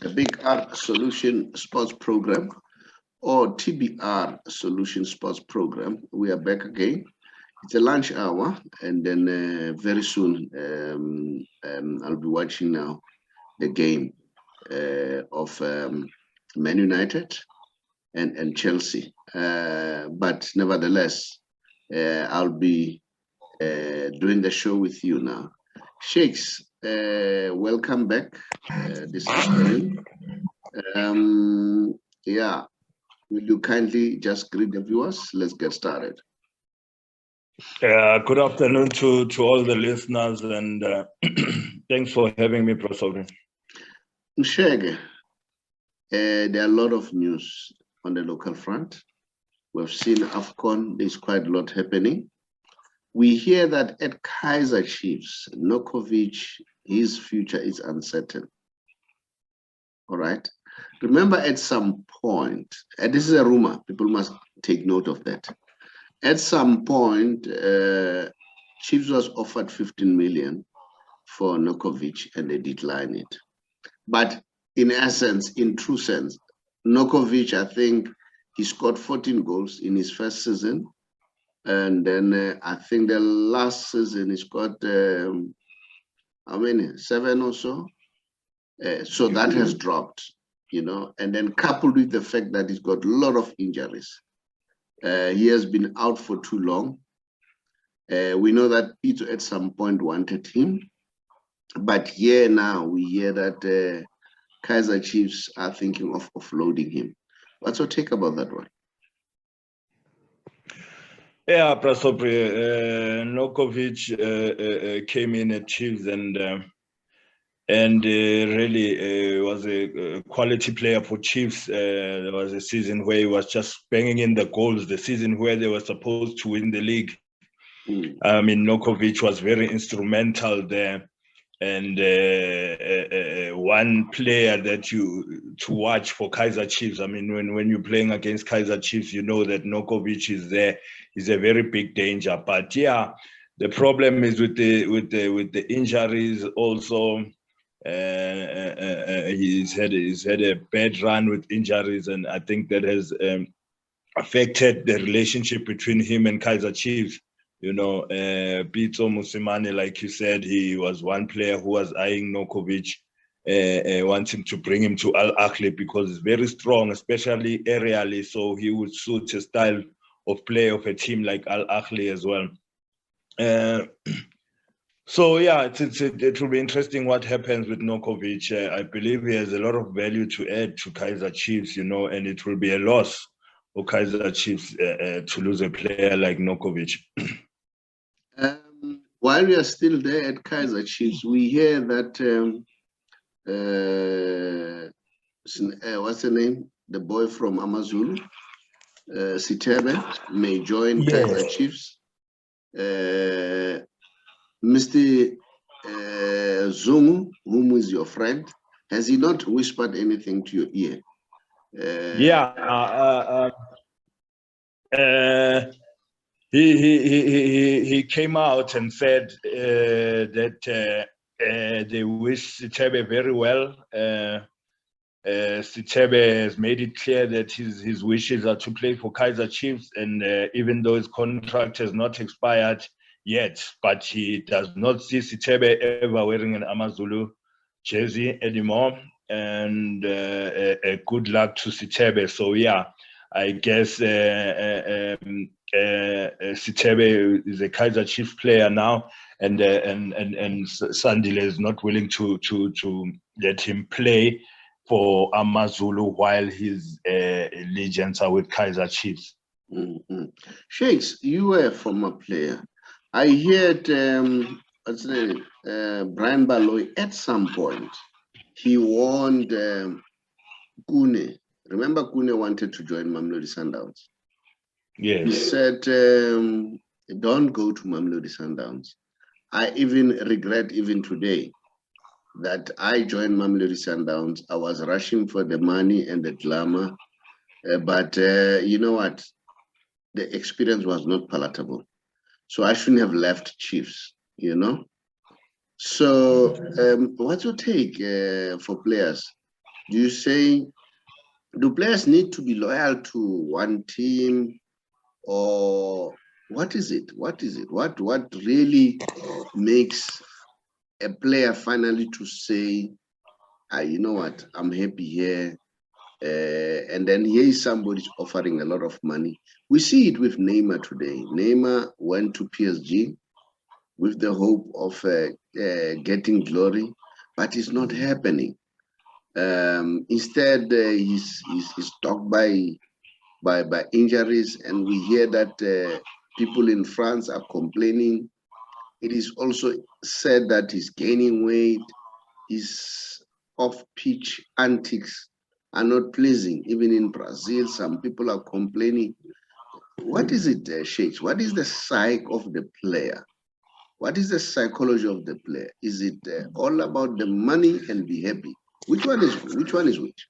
the Big Art Solution Sports Program, or TBR Solution Sports Program. We are back again. It's a lunch hour, and then very soon I'll be watching now the game of Man United and Chelsea. But nevertheless, I'll be doing the show with you now. Sheikhs, welcome back this afternoon. Yeah, will you kindly just greet the viewers? Let's get started. Good afternoon to all the listeners, and thanks for having me, Professor. Mshege, there are a lot of news on the local front. We've seen AFCON, there's quite a lot happening. We hear that at Kaizer Chiefs, Nokovic, his future is uncertain. All right. Remember, at some point, and this is a rumor, people must take note of that. At some point, Chiefs was offered 15 million for Nokovic, and they declined it. But in essence, in true sense, Nokovic, I think he scored 14 goals in his first season. And then I think the last season he scored, how many? 7 or so? So that has dropped, you know, and then coupled with the fact that he's got a lot of injuries. He has been out for too long. We know that Ito at some point wanted him, but here now we hear that Kaizer Chiefs are thinking of offloading him. What's your take about that one? Yeah, Prasopri, Nokovic came in at Chiefs and really was a quality player for Chiefs. There was a season where he was just banging in the goals, the season where they were supposed to win the league. I mean, Nokovic was very instrumental there. And one player that to watch for Kaizer Chiefs. I mean, when you're playing against Kaizer Chiefs, you know that Nokovic is there. He's a very big danger. But yeah, the problem is with the injuries also. He's had a bad run with injuries, and I think that has affected the relationship between him and Kaizer Chiefs. You know, Pitso Musimane, like you said, he was one player who was eyeing Nokovic, wanting to bring him to Al Ahly because he's very strong, especially aerially. So he would suit a style of play of a team like Al Ahly as well. So yeah, it will be interesting what happens with Nokovic. I believe he has a lot of value to add to Kaizer Chiefs, you know, and it will be a loss for Kaizer Chiefs to lose a player like Nokovic. While we are still there at Kaizer Chiefs, we hear that what's the name? The boy from Amazulu, Sitebe, may join Kaizer Chiefs. Mr. Zungu, whom is your friend, has he not whispered anything to your ear? He came out and said that they wish Sitebe very well. Sitebe has made it clear that his wishes are to play for Kaizer Chiefs, and even though his contract has not expired yet, but he does not see Sitebe ever wearing an Amazulu jersey anymore. And good luck to Sitebe. So yeah, I guess Sitebe is a Kaizer Chiefs player now, and Sandile is not willing to let him play for Amazulu while his allegiance are with Kaizer Chiefs. Sheikhs, you were a former player. I heard what's the name? Brian Baloy at some point. He warned Kune. Remember, Kune wanted to join Mamelodi Sundowns. Yes. He said, don't go to Mamelodi Sundowns. I even regret even today that I joined Mamelodi Sundowns. I was rushing for the money and the glamour. But you know what? The experience was not palatable. So I shouldn't have left Chiefs, you know? So what's your take for players Do you say, do players need to be loyal to one team, or what is it? What is it? What really makes a player finally to say, ah, you know what, I'm happy here, and then here is somebody offering a lot of money. We see it with Neymar today. Neymar went to PSG with the hope of getting glory, but it's not happening. Instead, he's stalked by injuries, and we hear that people in France are complaining. It is also said that he's gaining weight. His off-pitch antics are not pleasing. Even in Brazil, some people are complaining. What is it, Shakes? What is the psyche of the player? What is the psychology of the player? Is it all about the money and be happy? Which one is which?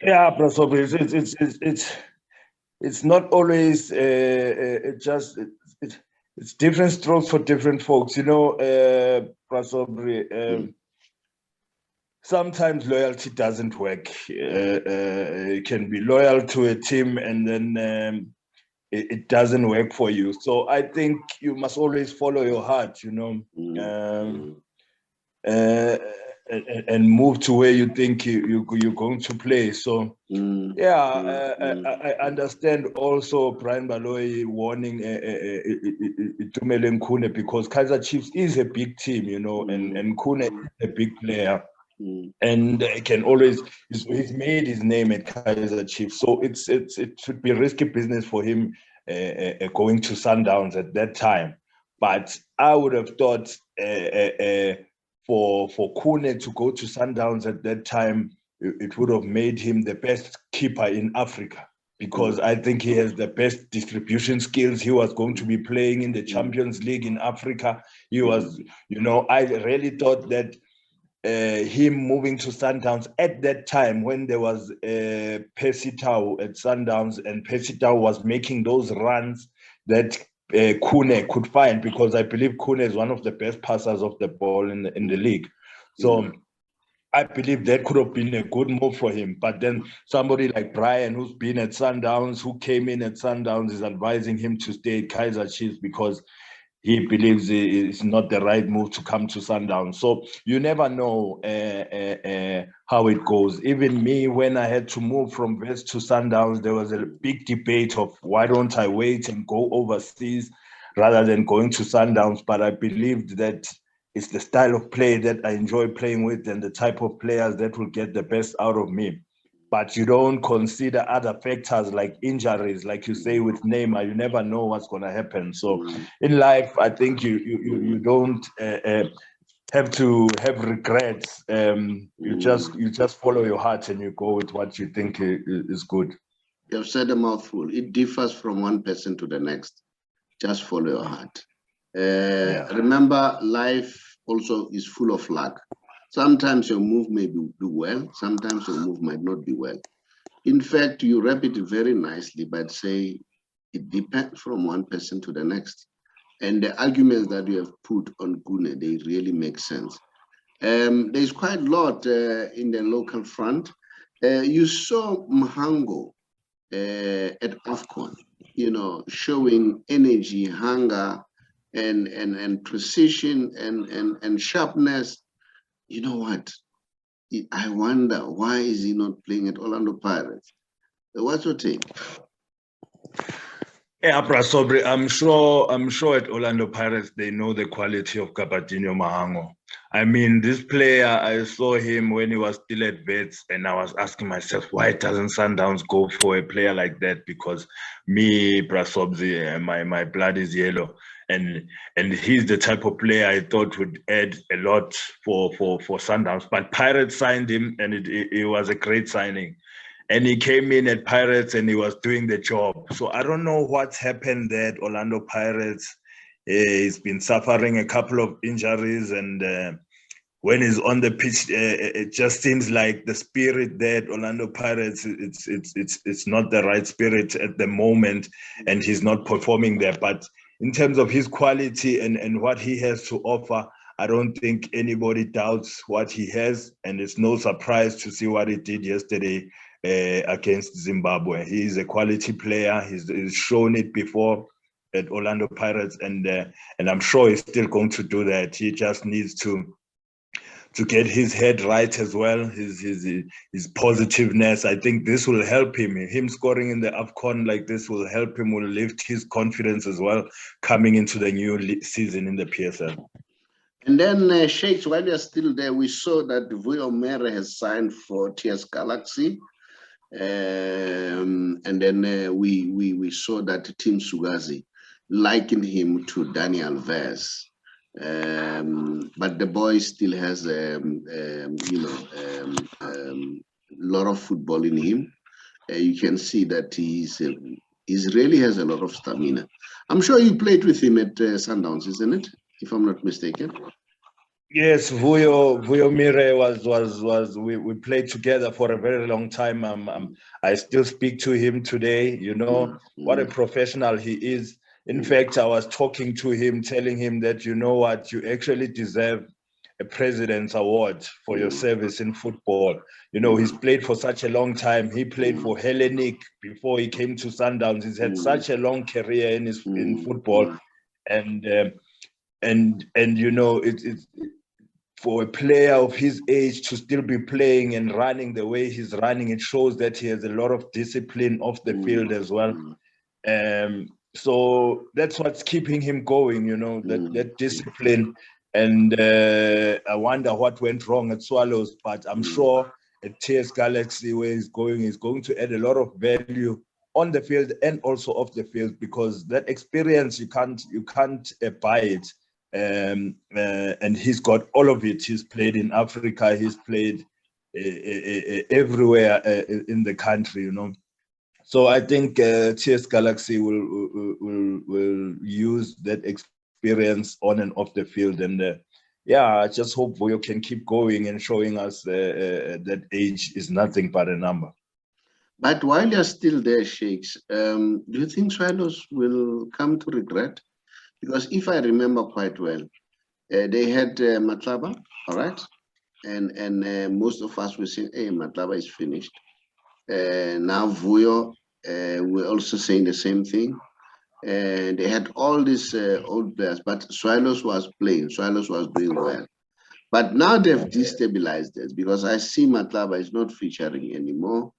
Yeah, Professor, it's not always it's different strokes for different folks. You know, Professor, sometimes loyalty doesn't work. You can be loyal to a team and then it doesn't work for you. So I think you must always follow your heart, you know, and move to where you think you're going to play. So yeah, I understand also Brian Baloyi warning Itumeleng Khune, because Kaizer Chiefs is a big team, you know, and Khune is a big player. And can always he's made his name at Kaizer Chiefs, so it should be a risky business for him going to Sundowns at that time. But I would have thought for Khune to go to Sundowns at that time, it would have made him the best keeper in Africa, because I think he has the best distribution skills. He was going to be playing in the Champions League in Africa. He was, you know, I really thought that him moving to Sundowns at that time when there was Percy Tau at Sundowns, and Percy Tau was making those runs that Khune could find, because I believe Khune is one of the best passers of the ball in the league. So I believe that could have been a good move for him. But then somebody like Brian, who's been at Sundowns, who came in at Sundowns, is advising him to stay at Kaizer Chiefs because he believes it's not the right move to come to Sundowns. So you never know how it goes. Even me, when I had to move from West to Sundowns, there was a big debate of why don't I wait and go overseas rather than going to Sundowns. But I believed that it's the style of play that I enjoy playing with and the type of players that will get the best out of me. But you don't consider other factors like injuries, like you say with Neymar. You never know what's going to happen. So in life, I think you don't have to have regrets. You just follow your heart and you go with what you think is good. You have said a mouthful. It differs from one person to the next. Just follow your heart. Remember, life also is full of luck. Sometimes your move may do well, sometimes your move might not be well. In fact, you wrap it very nicely by saying it depends from one person to the next. And the arguments that you have put on Khune, they really make sense. There's quite a lot in the local front. You saw Mhango at AFCON, you know, showing energy, hunger, and precision and sharpness. You know what? I wonder, why is he not playing at Orlando Pirates? What's your take? Yeah, Prasobri, I'm sure at Orlando Pirates they know the quality of Kapatinho Mahango. I mean, this player, I saw him when he was still at Vets, and I was asking myself, why doesn't Sundowns go for a player like that? Because me, Prasobri, my blood is yellow, and he's the type of player I thought would add a lot for Sundowns. But Pirates signed him, and it was a great signing. And he came in at Pirates and he was doing the job. So I don't know what's happened there at Orlando Pirates. He's been suffering a couple of injuries, and when he's on the pitch, it just seems like the spirit there at Orlando Pirates, it's not the right spirit at the moment, and he's not performing there. But in terms of his quality and what he has to offer, I don't think anybody doubts what he has, and it's no surprise to see what he did yesterday against Zimbabwe. He is a quality player. He's shown it before at Orlando Pirates, and I'm sure he's still going to do that. He just needs to get his head right as well, his positiveness. I think this will help him. Him scoring in the AFCON like this will help him, will lift his confidence as well coming into the new season in the PSL. And then, Shakes, while you're still there, we saw that Vuyo Mere has signed for TS Galaxy. And then we saw that Tim Sugazi likened him to Daniel Alves. But the boy still has a lot of football in him. You can see that he really has a lot of stamina. I'm sure you played with him at Sundowns, isn't it? If I'm not mistaken. Yes, Vuyo Mere was we played together for a very long time. I still speak to him today. You know what a professional he is. In fact, I was talking to him, telling him that, you know what, you actually deserve a President's Award for your service in football. You know, he's played for such a long time. He played for Hellenic before he came to Sundowns. He's had such a long career in football, and you know, it's for a player of his age to still be playing and running the way he's running. It shows that he has a lot of discipline off the field as well. So that's what's keeping him going, you know, that discipline. And I wonder what went wrong at Swallows, but I'm sure at TS Galaxy, where he's going to add a lot of value on the field and also off the field, because that experience, you can't buy it. And he's got all of it. He's played in Africa. He's played everywhere in the country, you know. So I think TS Galaxy will use that experience on and off the field. And yeah, I just hope Vuyo can keep going and showing us that age is nothing but a number. But while you're still there, Shakes, do you think Swallows will come to regret? Because if I remember quite well, they had Matlaba, all right? And most of us were saying, hey, Matlaba is finished. Now Vuyo, we're also saying the same thing. And they had all these old players, but Swallows was playing. Swallows was doing well. But now they've destabilized it, because I see Matlaba is not featuring anymore.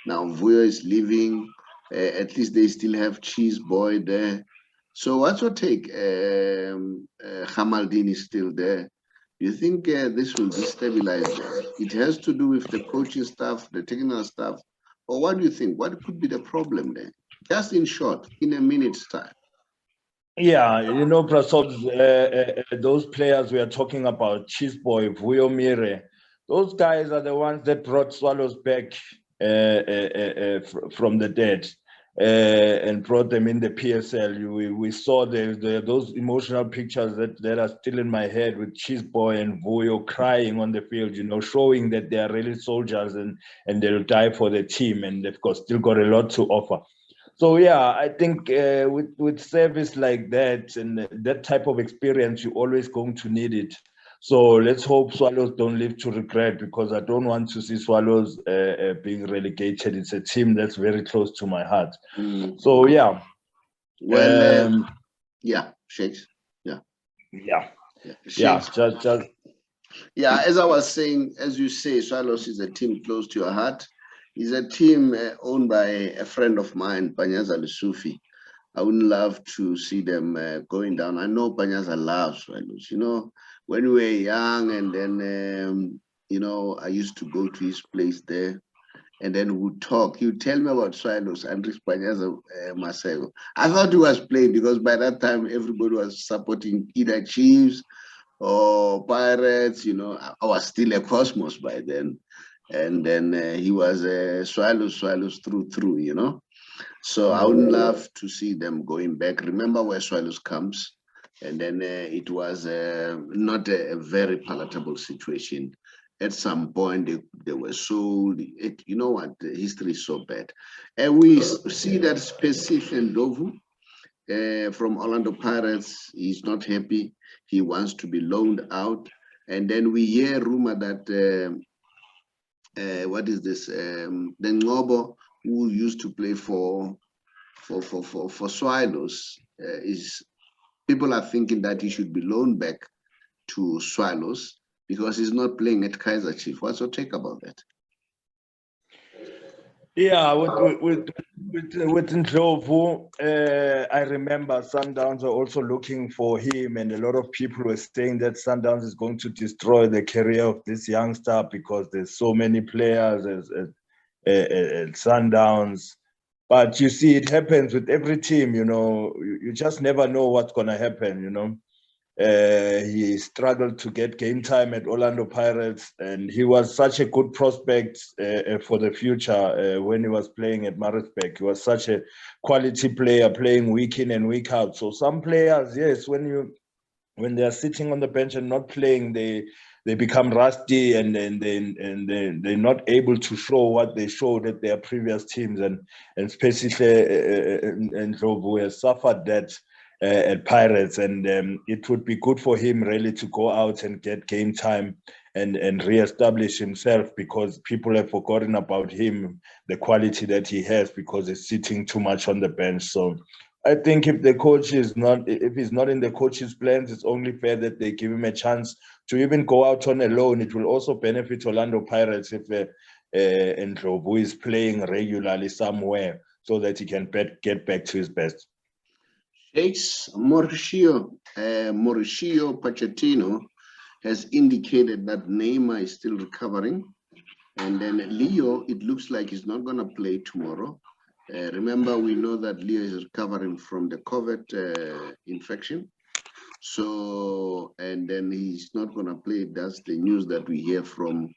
Now Vuyo is leaving. At least they still have Cheese Boy there. So what's your take? Hamaldin is still there. Do you think this will destabilize them? It has to do with the coaching staff, the technical staff, or what do you think? What could be the problem there? Just in short, in a minute's time. Yeah, you know, Prasad, those players we are talking about, Cheese Boy, Vuyo Mere, those guys are the ones that brought Swallows back from the dead. And brought them in the PSL. We saw those emotional pictures that are still in my head, with Cheese Boy and Vuyo crying on the field, you know, showing that they are really soldiers and they'll die for the team, and they've still got a lot to offer. So yeah, I think with service like that and that type of experience, you're always going to need it. So let's hope Swallows don't live to regret, because I don't want to see Swallows being relegated. It's a team that's very close to my heart. So yeah. Well, yeah, Shakes. Yeah. Shakes. Just. Yeah, as I was saying, as you say, Swallows is a team close to your heart. It's a team owned by a friend of mine, Panyaza Lusufi. I wouldn't love to see them going down. I know Panyaza loves Swallows. You know, when we were young, and then, you know, I used to go to his place there, and then we'd talk. He would tell me about Swallows and Panyaza Masego. I thought he was playing, because by that time, everybody was supporting either Chiefs or Pirates. You know, I was still a Cosmos by then. And then he was Swallows through, you know. So I would love to see them going back. Remember where Swallows comes, and then it was not a very palatable situation. At some point, they were sold. You know what? The history is so bad. And we see that Specific Ndovu from Orlando Pirates, he's not happy. he wants to be loaned out. And then we hear rumor that what is this? The Ngobo, who used to play for Swallows, is people are thinking that he should be loaned back to Swallows because he's not playing at Kaiser Chiefs. What's your take about that? Yeah, with Ndlovu, I remember Sundowns were also looking for him, and a lot of people were saying that Sundowns is going to destroy the career of this youngster because there's so many players at Sundowns. But you see, it happens with every team, you know. You just never know what's going to happen, you know. He struggled to get game time at Orlando Pirates, and he was such a good prospect for the future when he was playing at Maritzburg. He was such a quality player, playing week in and week out. So some players, yes, when they are sitting on the bench and not playing, they become rusty and they're not able to show what they showed at their previous teams, and especially and Ndlovu has suffered that at Pirates, and it would be good for him really to go out and get game time and reestablish himself, because people have forgotten about him, the quality that he has, because he's sitting too much on the bench. So I think if he's not in the coach's plans, it's only fair that they give him a chance to even go out on a loan. It will also benefit Orlando Pirates if Ndlovu is playing regularly somewhere, so that he can get back to his best. Mauricio Pochettino has indicated that Neymar is still recovering. And then Leo, it looks like he's not going to play tomorrow. Remember, we know that Leo is recovering from the COVID infection. So, and then he's not going to play. That's the news that we hear from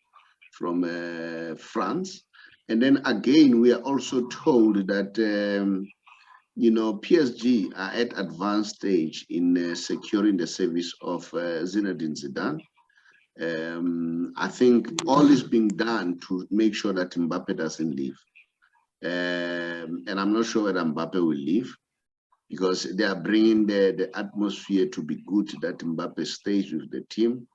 France. And then again, we are also told that you know, PSG are at advanced stage in securing the service of Zinedine Zidane. I think all is being done to make sure that Mbappe doesn't leave. And I'm not sure whether Mbappe will leave, because they are bringing the atmosphere to be good that Mbappe stays with the team.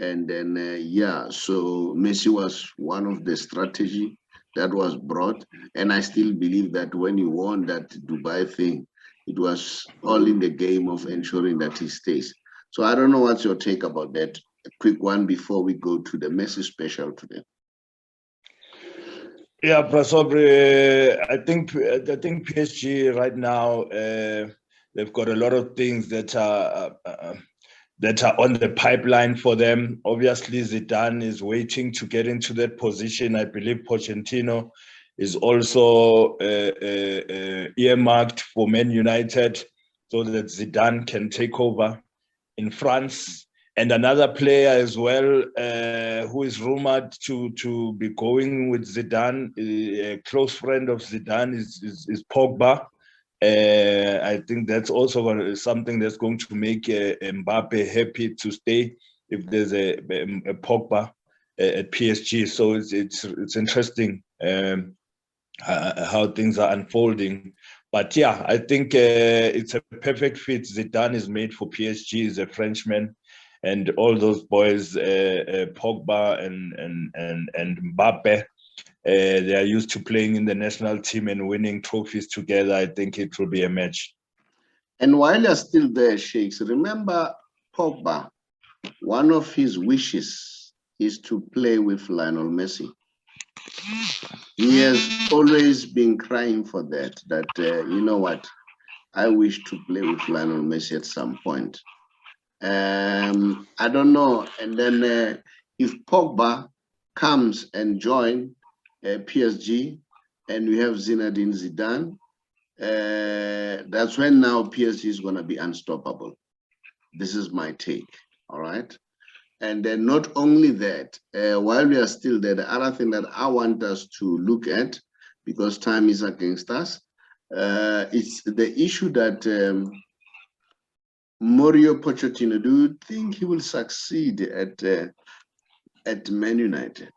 And then, yeah, so Messi was one of the strategy that was brought. And I still believe that when he won that Dubai thing, it was all in the game of ensuring that he stays. So I don't know what's your take about that. A quick one before we go to the Messi special today. Yeah, Prasobre, I think PSG right now, they've got a lot of things that are on the pipeline for them. Obviously, Zidane is waiting to get into that position. I believe Pochettino is also earmarked for Man United, so that Zidane can take over in France. And another player as well, who is rumored to be going with Zidane, a close friend of Zidane, is Pogba. I think that's also something that's going to make Mbappe happy to stay if there's a Pogba at PSG. So it's interesting how things are unfolding. But yeah, I think it's a perfect fit. Zidane is made for PSG. He's a Frenchman, and all those boys, Pogba and Mbappe, they are used to playing in the national team and winning trophies together. I think it will be a match. And while you're still there, Sheiks, remember Pogba, one of his wishes is to play with Lionel Messi. He has always been crying for that, you know what, I wish to play with Lionel Messi at some point. I don't know. And then if Pogba comes and join PSG, and we have Zinedine Zidane, that's when now PSG is going to be unstoppable. This is my take, all right? And then not only that, while we are still there, the other thing that I want us to look at, because time is against us, it's the issue that Mauricio Pochettino, do you think he will succeed at Man United?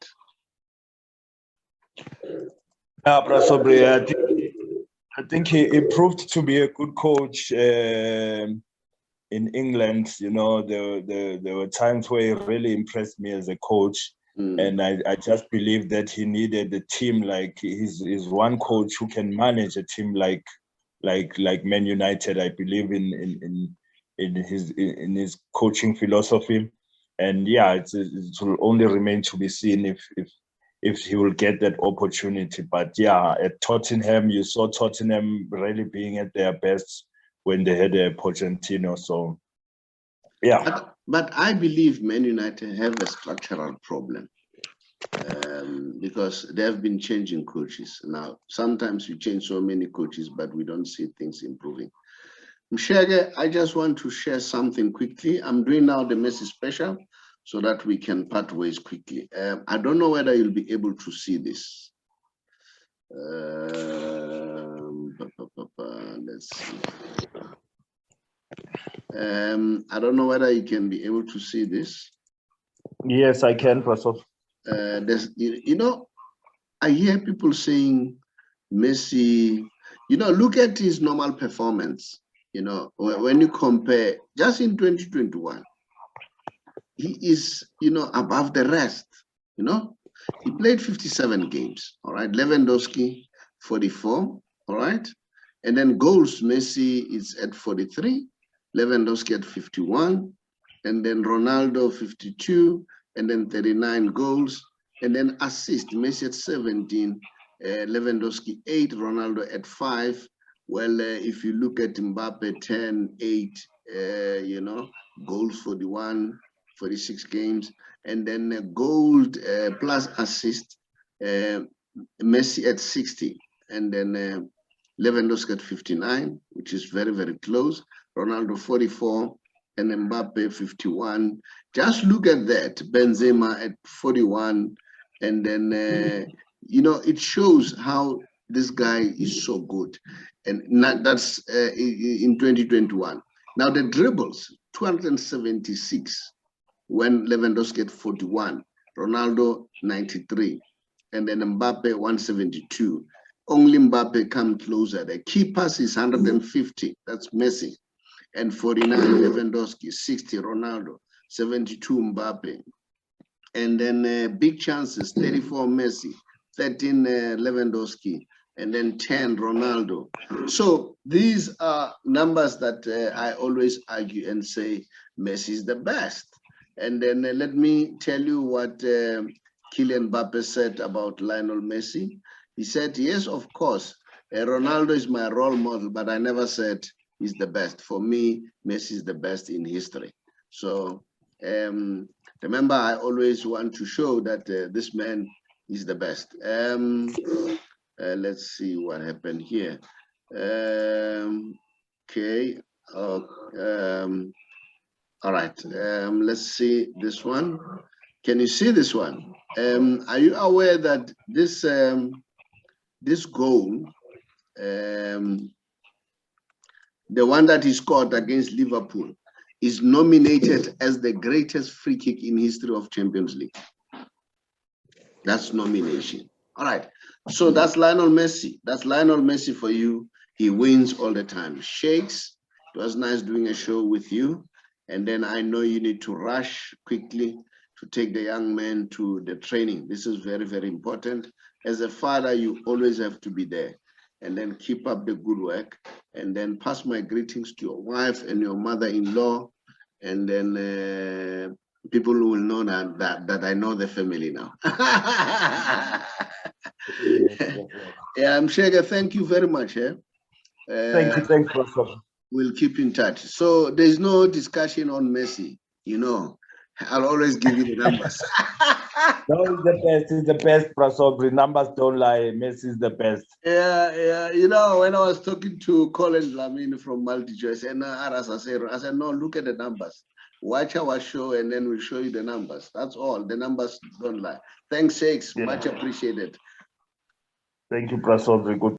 Yeah, Prasobre, I think he proved to be a good coach in in England, you know, there were times where he really impressed me as a coach. And I just believe that he needed a team like he's one coach who can manage a team like Man United. I believe in his coaching philosophy, and yeah, it will only remain to be seen if he will get that opportunity. But yeah, at Tottenham, you saw Tottenham really being at their best when they had a Pochettino. So yeah. But I believe Man United have a structural problem. Because they have been changing coaches. Now, sometimes we change so many coaches, but we don't see things improving. Mshege, I just want to share something quickly. I'm doing now the Messi Special so that we can part ways quickly. I don't know whether you'll be able to see this. Let's see. I don't know whether you can be able to see this. Yes, I can, Professor. You know, I hear people saying Messi, you know, look at his normal performance. You know, when you compare just in 2021, he is, you know, above the rest. You know, he played 57 games. All right, Lewandowski 44. All right, and then goals, Messi is at 43, Lewandowski at 51, and then Ronaldo 52, and then 39 goals, and then assist, Messi at 17, Lewandowski 8, Ronaldo at 5. Well, if you look at Mbappe, 10, 8, you know, goals 41, 46 games, and then gold plus assist, Messi at 60, and then Lewandowski at 59, which is very, very close, Ronaldo 44, and Mbappe 51. Just look at that, Benzema at 41, and then, you know, it shows how this guy is so good. And that's in 2021. Now the dribbles, 276, when Lewandowski at 41, Ronaldo 93, and then Mbappe 172. Only Mbappe come closer. The key pass is 150, that's Messi, and 49 Lewandowski, 60 Ronaldo, 72 Mbappe. And then big chances, 34 Messi, 13 Lewandowski, and then 10 Ronaldo. So these are numbers that I always argue and say Messi is the best. And then let me tell you what Kylian Mbappe said about Lionel Messi. He said, yes, of course, Ronaldo is my role model, but I never said he's the best. For me, Messi is the best in history. So remember, I always want to show that this man is the best. Let's see what happened here. Okay. All right. Let's see this one. Can you see this one? Are you aware that this this goal, the one that he scored against Liverpool, is nominated as the greatest free kick in history of Champions League? That's nomination. All right. So that's Lionel Messi. That's Lionel Messi for you. He wins all the time. Shakes, it was nice doing a show with you. And then I know you need to rush quickly to take the young man to the training. This is very, very important. As a father, you always have to be there. And then keep up the good work. And then pass my greetings to your wife and your mother-in-law. And then people will know that I know the family now. Yeah, Mshega, thank you very much. Thank you, thanks, Professor. We'll keep in touch. So there's no discussion on Messi, you know. I'll always give you the numbers. No, he's the best, Professor. Numbers don't lie. Messi is the best. Yeah. You know, when I was talking to Colin Lamine from MultiChoice, and I said, no, look at the numbers. Watch our show, and then we'll show you the numbers. That's all. The numbers don't lie. Thanks, Shakes. Yeah. Much appreciated. Thank you, Professor. Good.